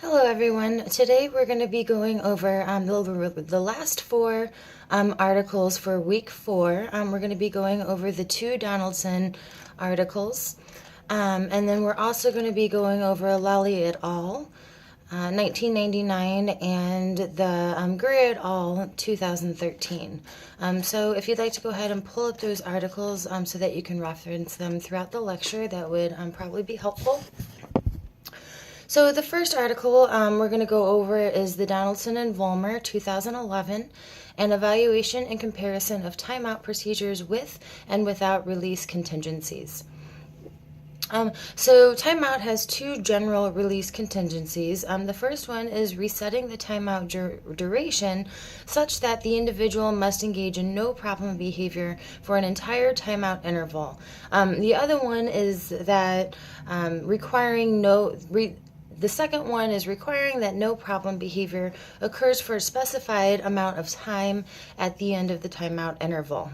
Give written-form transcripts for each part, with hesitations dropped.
Hello, everyone. Today we're going to be going over the last four articles for week four. We're going to be going over the two Donaldson articles. And then we're also going to be going over Lally et al. 1999 and the Gray et al. 2013. So if you'd like to go ahead and pull up those articles so that you can reference them throughout the lecture, that would probably be helpful. So the first article we're going to go over is the Donaldson and Vollmer 2011, an evaluation and comparison of timeout procedures with and without release contingencies. So timeout has two general release contingencies. The first one is resetting the timeout duration such that the individual must engage in no problem behavior for an entire timeout interval. The other one is that the second one is requiring that no problem behavior occurs for a specified amount of time at the end of the timeout interval.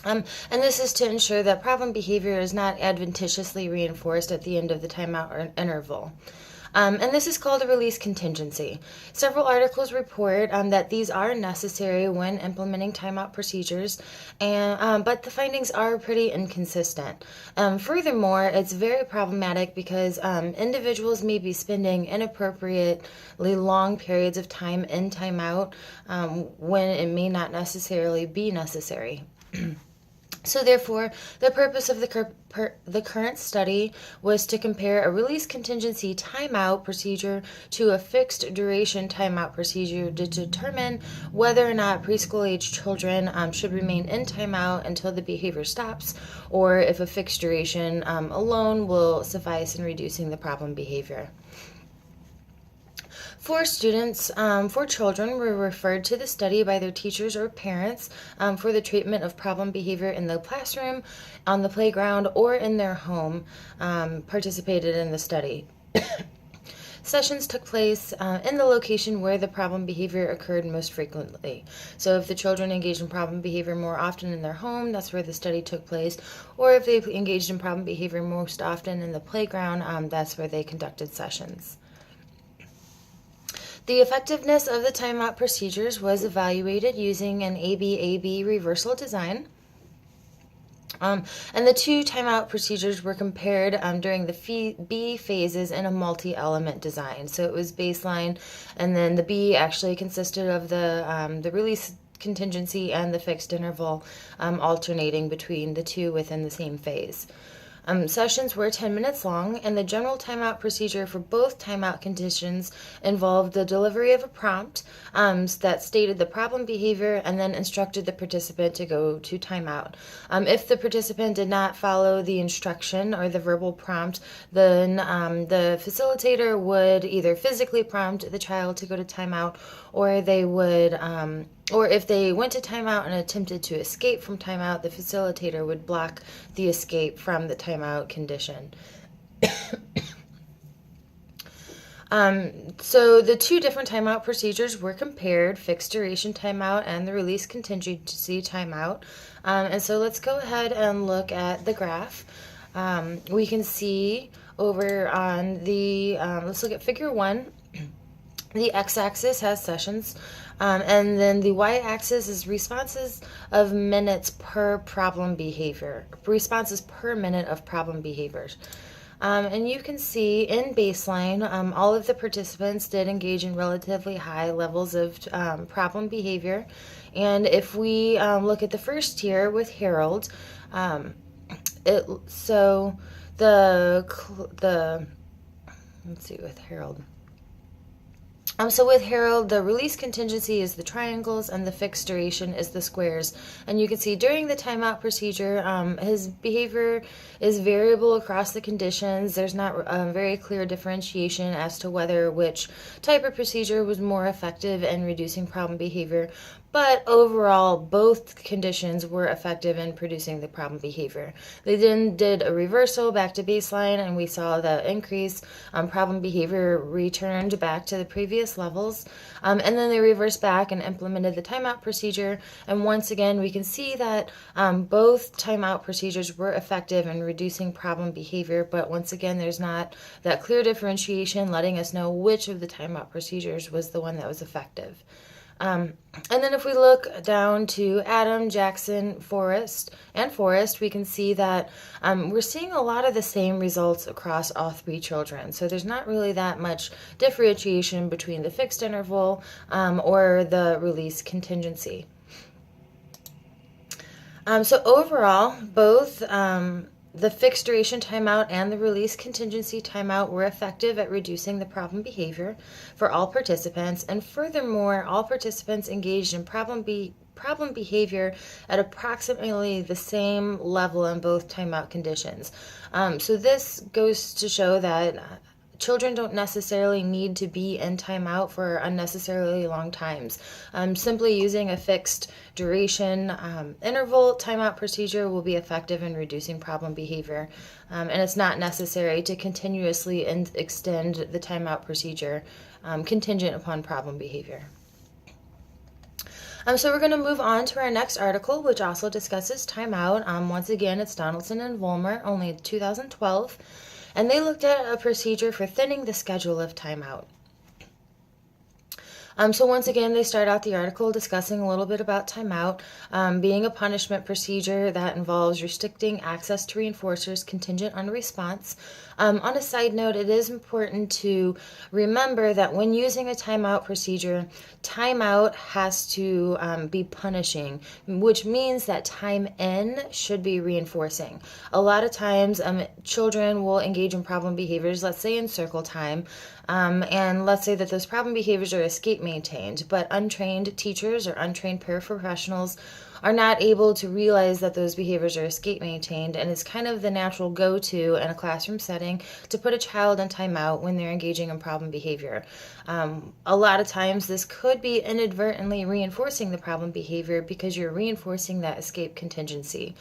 And this is to ensure that problem behavior is not adventitiously reinforced at the end of the timeout interval. And this is called a release contingency. Several articles report that these are necessary when implementing timeout procedures, but the findings are pretty inconsistent. Furthermore, it's very problematic because individuals may be spending inappropriately long periods of time in timeout when it may not necessarily be necessary. So therefore, the purpose of the current study was to compare a release contingency timeout procedure to a fixed duration timeout procedure to determine whether or not preschool-age children should remain in timeout until the behavior stops, or if a fixed duration alone will suffice in reducing the problem behavior. Four children were referred to the study by their teachers or parents for the treatment of problem behavior in the classroom, on the playground, or in their home, participated in the study. Sessions took place in the location where the problem behavior occurred most frequently. So if the children engaged in problem behavior more often in their home, that's where the study took place. Or if they engaged in problem behavior most often in the playground, that's where they conducted sessions. The effectiveness of the timeout procedures was evaluated using an ABAB reversal design. And the two timeout procedures were compared during the B phases in a multi-element design. So it was baseline, and then the B actually consisted of the release contingency and the fixed interval, alternating between the two within the same phase. Sessions were 10 minutes long, and the general timeout procedure for both timeout conditions involved the delivery of a prompt that stated the problem behavior and then instructed the participant to go to timeout. If the participant did not follow the instruction or the verbal prompt, then the facilitator would either physically prompt the child to go to timeout, or they would or if they went to timeout and attempted to escape from timeout, the facilitator would block the escape from the timeout condition. So the two different timeout procedures were compared, fixed duration timeout and the release contingency timeout. And so let's go ahead and look at the graph. We can see over on the, let's look at figure 1. The x-axis has sessions, and then the y-axis is responses of minutes per problem behavior, responses per minute of problem behaviors. And you can see in baseline, all of the participants did engage in relatively high levels of problem behavior. And if we look at the first tier with Harold, let's see, with Harold. So with Harold, the release contingency is the triangles and the fixed duration is the squares. And you can see during the timeout procedure, his behavior is variable across the conditions. There's not a very clear differentiation as to which type of procedure was more effective in reducing problem behavior. But overall, both conditions were effective in producing the problem behavior. They then did a reversal back to baseline, and we saw the increase. Problem behavior returned back to the previous levels. And then they reversed back and implemented the timeout procedure. And once again, we can see that both timeout procedures were effective in reducing problem behavior. But once again, there's not that clear differentiation letting us know which of the timeout procedures was the one that was effective. And then if we look down to Adam, Jackson, Forrest, we can see that we're seeing a lot of the same results across all three children. So there's not really that much differentiation between the fixed interval or the release contingency. So overall, both the fixed duration timeout and the release contingency timeout were effective at reducing the problem behavior for all participants, and furthermore, all participants engaged in problem behavior at approximately the same level in both timeout conditions. So this goes to show that children don't necessarily need to be in timeout for unnecessarily long times. Simply using a fixed duration interval timeout procedure will be effective in reducing problem behavior. And it's not necessary to continuously extend the timeout procedure contingent upon problem behavior. So we're going to move on to our next article, which also discusses timeout. Once again, it's Donaldson and Vollmer, only 2012. And they looked at a procedure for thinning the schedule of timeout. So once again, they start out the article discussing a little bit about timeout being a punishment procedure that involves restricting access to reinforcers contingent on response. On a side note, it is important to remember that when using a timeout procedure, timeout has to be punishing, which means that time in should be reinforcing. A lot of times, children will engage in problem behaviors, let's say in circle time, and let's say that those problem behaviors are escape maintained, but untrained teachers or untrained paraprofessionals are not able to realize that those behaviors are escape maintained, and it's kind of the natural go-to in a classroom setting to put a child in timeout when they're engaging in problem behavior. A lot of times this could be inadvertently reinforcing the problem behavior because you're reinforcing that escape contingency.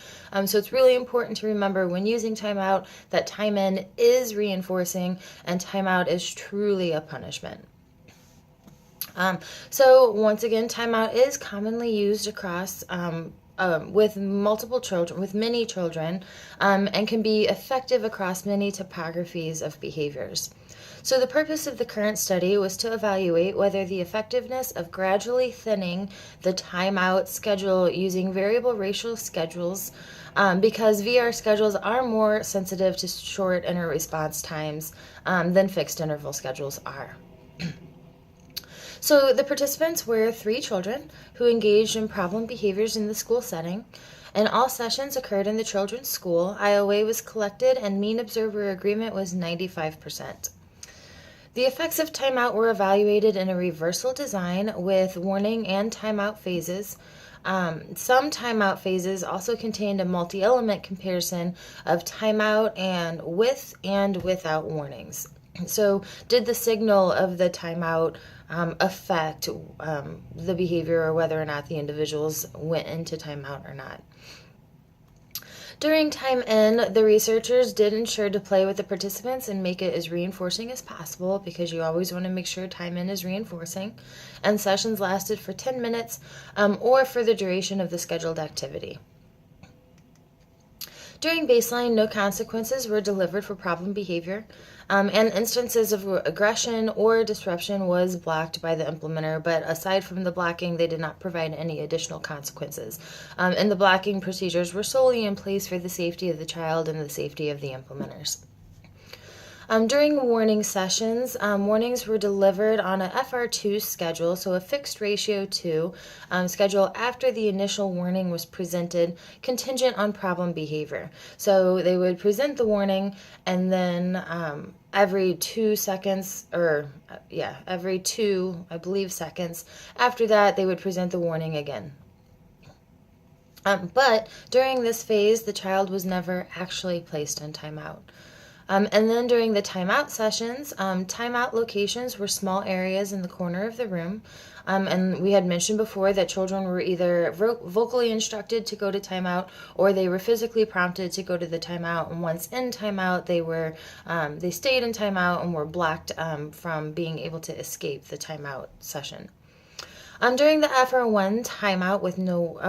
So it's really important to remember when using timeout that time in is reinforcing and timeout is truly a punishment. So once again, timeout is commonly used across with multiple children, with many children, and can be effective across many topographies of behaviors. So the purpose of the current study was to evaluate whether the effectiveness of gradually thinning the timeout schedule using variable ratio schedules, because VR schedules are more sensitive to short interresponse times than fixed interval schedules are. So the participants were 3 children who engaged in problem behaviors in the school setting, and all sessions occurred in the children's school. IOA was collected, and mean observer agreement was 95%. The effects of timeout were evaluated in a reversal design with warning and timeout phases. Some timeout phases also contained a multi-element comparison of timeout and with and without warnings. So did the signal of the timeout affect the behavior, or whether or not the individuals went into timeout or not? During time in, the researchers did ensure to play with the participants and make it as reinforcing as possible, because you always want to make sure time in is reinforcing, and sessions lasted for 10 minutes or for the duration of the scheduled activity. During baseline, no consequences were delivered for problem behavior, and instances of aggression or disruption was blocked by the implementer, but aside from the blocking, they did not provide any additional consequences. And the blocking procedures were solely in place for the safety of the child and the safety of the implementers. During warning sessions, warnings were delivered on a FR2 schedule, so a fixed ratio 2 schedule after the initial warning was presented, contingent on problem behavior. So they would present the warning, and then every 2 seconds, every 2, I believe, seconds after that, they would present the warning again. But during this phase, the child was never actually placed in timeout. And then during the timeout sessions, timeout locations were small areas in the corner of the room. And we had mentioned before that children were either vocally instructed to go to timeout, or they were physically prompted to go to the timeout. And once in timeout, they stayed in timeout and were blocked from being able to escape the timeout session. During the FR1 timeout with no,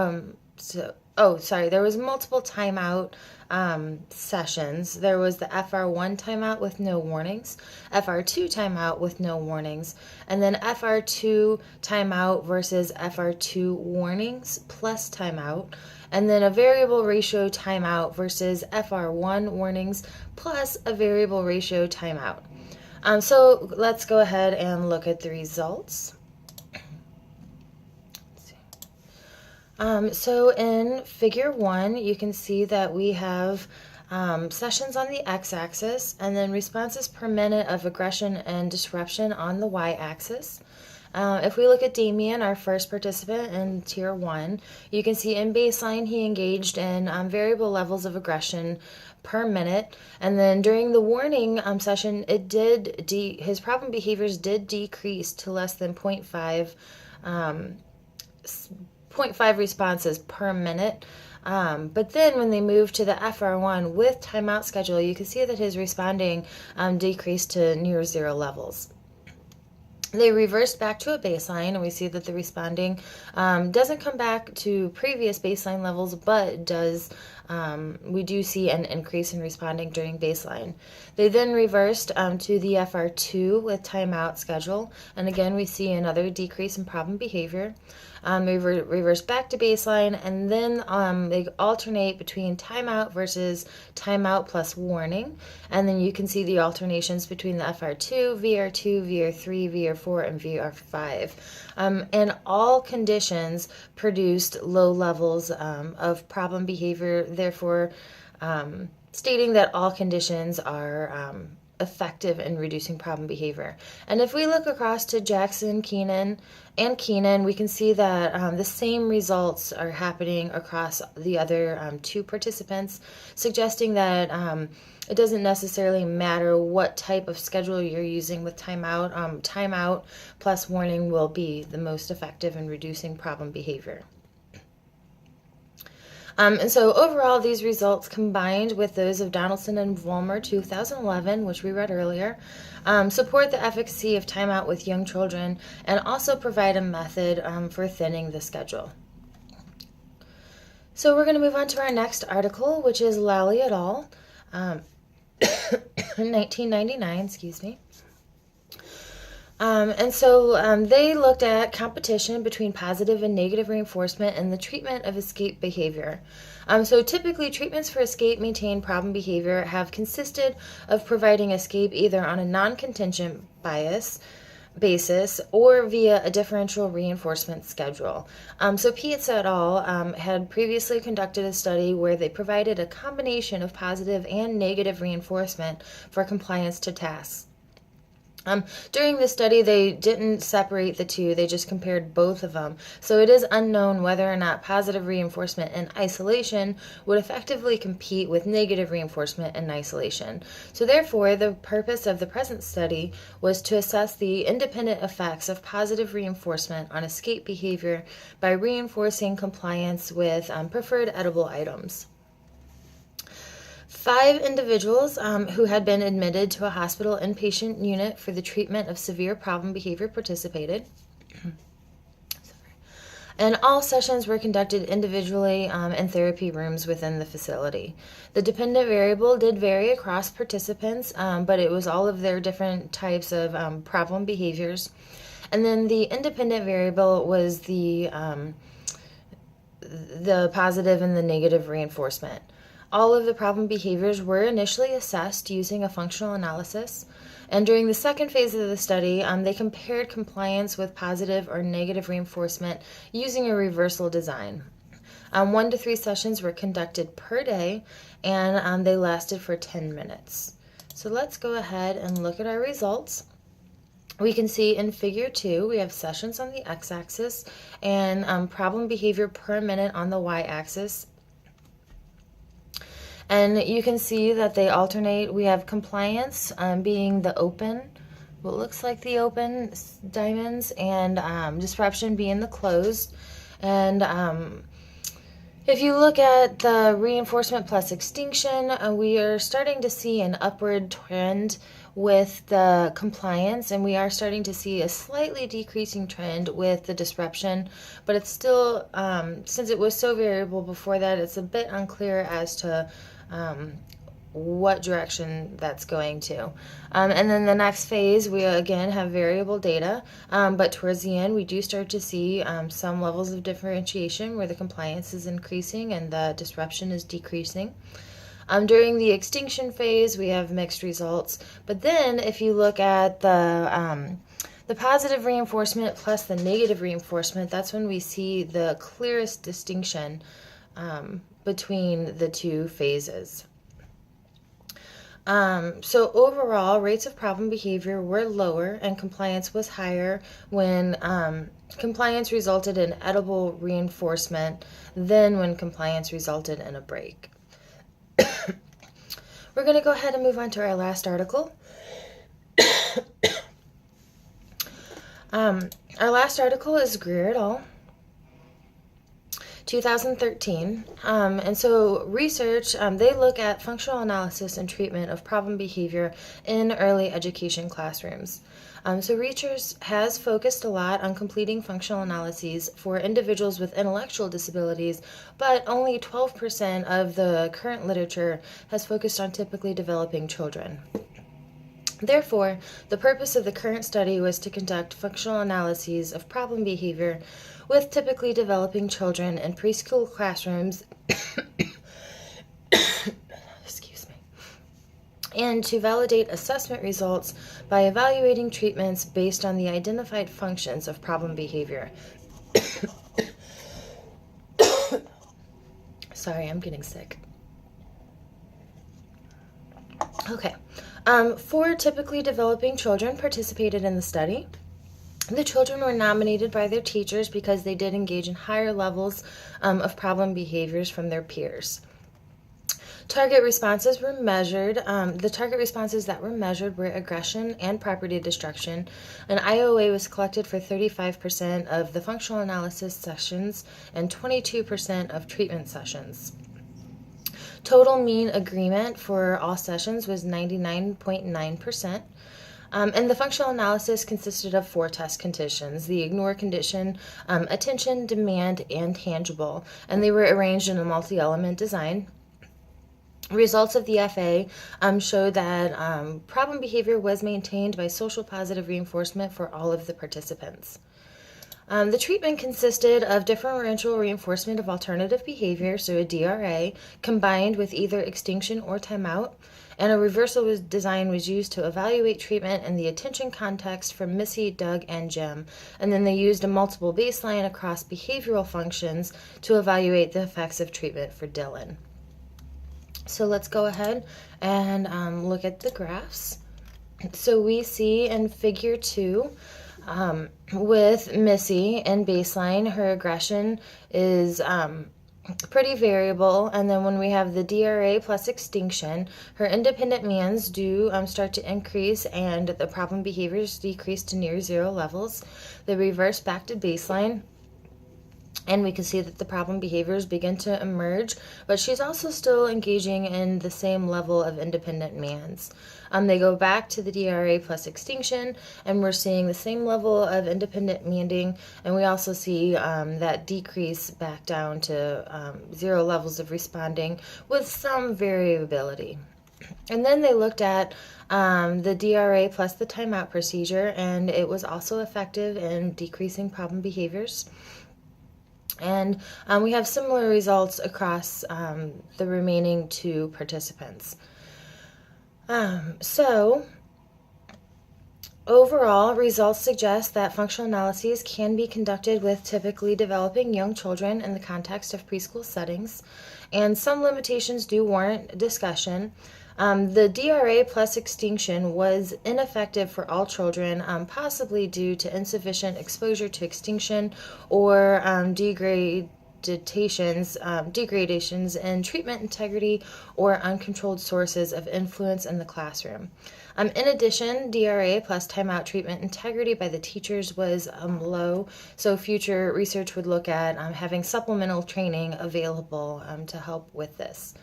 there was multiple timeout sessions. There was the FR1 timeout with no warnings, FR2 timeout with no warnings, and then FR2 timeout versus FR2 warnings plus timeout, and then a variable ratio timeout versus FR1 warnings plus a variable ratio timeout. So let's go ahead and look at the results. So in figure 1, you can see that we have sessions on the x-axis and then responses per minute of aggression and disruption on the y-axis. If we look at Damien, our first participant in Tier 1, you can see in baseline he engaged in variable levels of aggression per minute, and then during the warning session, his problem behaviors did decrease to less than 0.5 responses per minute. But then when they moved to the FR1 with timeout schedule, you can see that his responding decreased to near 0 levels. They reversed back to a baseline, and we see that the responding doesn't come back to previous baseline levels, but we do see an increase in responding during baseline. They then reversed to the FR2 with timeout schedule, and again we see another decrease in problem behavior. They reverse back to baseline, and then they alternate between timeout versus timeout plus warning, and then you can see the alternations between the FR2, VR2, VR3, VR4, and VR5. And all conditions produced low levels of problem behavior, therefore stating that all conditions are effective in reducing problem behavior. And if we look across to Jackson, Keenan, we can see that the same results are happening across the other 2 participants, suggesting that it doesn't necessarily matter what type of schedule you're using with timeout. Timeout plus warning will be the most effective in reducing problem behavior. And so overall, these results combined with those of Donaldson and Vollmer 2011, which we read earlier, support the efficacy of timeout with young children and also provide a method for thinning the schedule. So we're going to move on to our next article, which is Lally et al. 1999, excuse me. And so they looked at competition between positive and negative reinforcement in the treatment of escape behavior. So typically treatments for escape maintain problem behavior have consisted of providing escape either on a non-contingent basis or via a differential reinforcement schedule. So Pietz et al. Had previously conducted a study where they provided a combination of positive and negative reinforcement for compliance to tasks. During the study, they didn't separate the two, they just compared both of them. So it is unknown whether or not positive reinforcement in isolation would effectively compete with negative reinforcement in isolation. So therefore, the purpose of the present study was to assess the independent effects of positive reinforcement on escape behavior by reinforcing compliance with preferred edible items. 5 individuals who had been admitted to a hospital inpatient unit for the treatment of severe problem behavior participated. And all sessions were conducted individually in therapy rooms within the facility. The dependent variable did vary across participants, but it was all of their different types of problem behaviors. And then the independent variable was the positive and the negative reinforcement. All of the problem behaviors were initially assessed using a functional analysis, and during the second phase of the study, they compared compliance with positive or negative reinforcement using a reversal design. 1 to 3 sessions were conducted per day, and they lasted for 10 minutes. So let's go ahead and look at our results. We can see in figure 2, we have sessions on the x-axis and problem behavior per minute on the y-axis. And you can see that they alternate. We have compliance being the open, what looks like the open diamonds, and disruption being the closed. And if you look at the reinforcement plus extinction, we are starting to see an upward trend with the compliance, and we are starting to see a slightly decreasing trend with the disruption, but it's still, since it was so variable before that, it's a bit unclear as to what direction that's going to. And then the next phase, we again have variable data, but towards the end, we do start to see some levels of differentiation where the compliance is increasing and the disruption is decreasing. During the extinction phase, we have mixed results, but then if you look at the positive reinforcement plus the negative reinforcement, that's when we see the clearest distinction between the two phases. So overall, rates of problem behavior were lower and compliance was higher when compliance resulted in edible reinforcement than when compliance resulted in a break. We're going to go ahead and move on to our last article. Our last article is Greer et al., 2013. And so research, they look at functional analysis and treatment of problem behavior in early education classrooms. So research has focused a lot on completing functional analyses for individuals with intellectual disabilities, but only 12% of the current literature has focused on typically developing children. Therefore, the purpose of the current study was to conduct functional analyses of problem behavior with typically developing children in preschool classrooms excuse me, and to validate assessment results by evaluating treatments based on the identified functions of problem behavior. Sorry, I'm getting sick. Okay. 4 typically developing children participated in the study. The children were nominated by their teachers because they did engage in higher levels of problem behaviors from their peers. Target responses were measured. The target responses that were measured were aggression and property destruction. An IOA was collected for 35% of the functional analysis sessions and 22% of treatment sessions. Total mean agreement for all sessions was 99.9%. And the functional analysis consisted of 4 test conditions: the ignore condition, attention, demand, and tangible. And they were arranged in a multi-element design. Results of the FA showed that problem behavior was maintained by social positive reinforcement for all of the participants. The treatment consisted of differential reinforcement of alternative behavior, so a DRA, combined with either extinction or timeout, and a reversal design was used to evaluate treatment in the attention context for Missy, Doug, and Jim, and then they used a multiple baseline across behavioral functions to evaluate the effects of treatment for Dylan. So let's go ahead and look at the graphs. So we see in figure 2, with Missy in baseline, her aggression is pretty variable, and then when we have the DRA plus extinction, her independent means do start to increase and the problem behaviors decrease to near 0 levels. They reverse back to baseline, and we can see that the problem behaviors begin to emerge, but she's also still engaging in the same level of independent means. They go back to the DRA plus extinction, and we're seeing the same level of independent meanding, and we also see that decrease back down to 0 levels of responding with some variability. And then they looked at the DRA plus the timeout procedure, and it was also effective in decreasing problem behaviors. And we have similar results across the remaining 2 participants. So overall, results suggest that functional analyses can be conducted with typically developing young children in the context of preschool settings, and some limitations do warrant discussion. The DRA plus extinction was ineffective for all children, possibly due to insufficient exposure to extinction or degradations in treatment integrity or uncontrolled sources of influence in the classroom. In addition, DRA plus timeout treatment integrity by the teachers was low, so future research would look at having supplemental training available to help with this.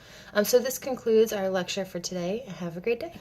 So this concludes our lecture for today. Have a great day.